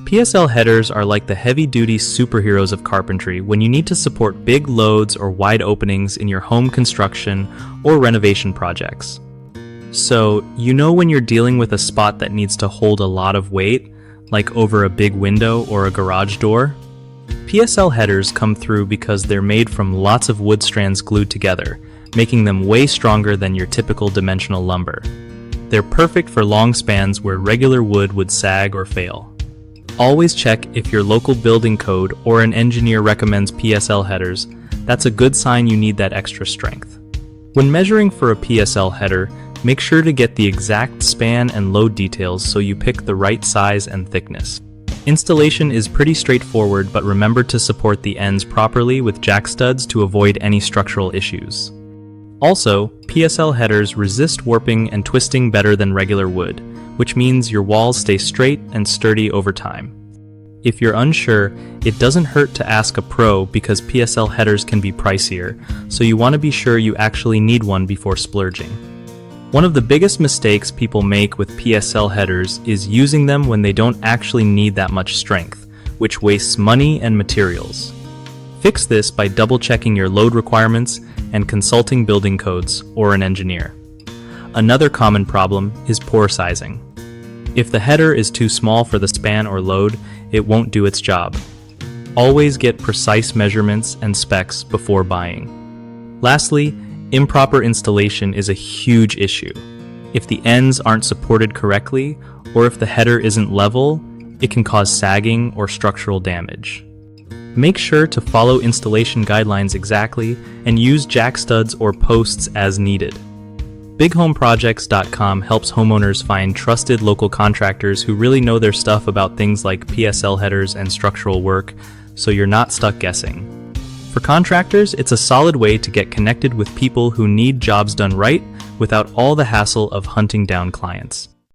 PSL headers are like the heavy-duty superheroes of carpentry when you need to support big loads or wide openings in your home construction or renovation projects. So, you know when you're dealing with a spot that needs to hold a lot of weight, like over a big window or a garage door? PSL headers come through because they're made from lots of wood strands glued together, making them way stronger than your typical dimensional lumber. They're perfect for long spans where regular wood would sag or fail. Always check if your local building code or an engineer recommends PSL headers. That's a good sign you need that extra strength. When measuring for a PSL header, make sure to get the exact span and load details so you pick the right size and thickness. Installation is pretty straightforward, but remember to support the ends properly with jack studs to avoid any structural issues. Also, PSL headers resist warping and twisting better than regular wood, which means your walls stay straight and sturdy over time. If you're unsure, it doesn't hurt to ask a pro because PSL headers can be pricier, so you want to be sure you actually need one before splurging. One of the biggest mistakes people make with PSL headers is using them when they don't actually need that much strength, which wastes money and materials. Fix this by double-checking your load requirements and consulting building codes or an engineer. Another common problem is poor sizing. If the header is too small for the span or load, it won't do its job. Always get precise measurements and specs before buying. Lastly, improper installation is a huge issue. If the ends aren't supported correctly, or if the header isn't level, it can cause sagging or structural damage. Make sure to follow installation guidelines exactly and use jack studs or posts as needed. BigHomeProjects.com helps homeowners find trusted local contractors who really know their stuff about things like PSL headers and structural work, so you're not stuck guessing. For contractors, it's a solid way to get connected with people who need jobs done right without all the hassle of hunting down clients.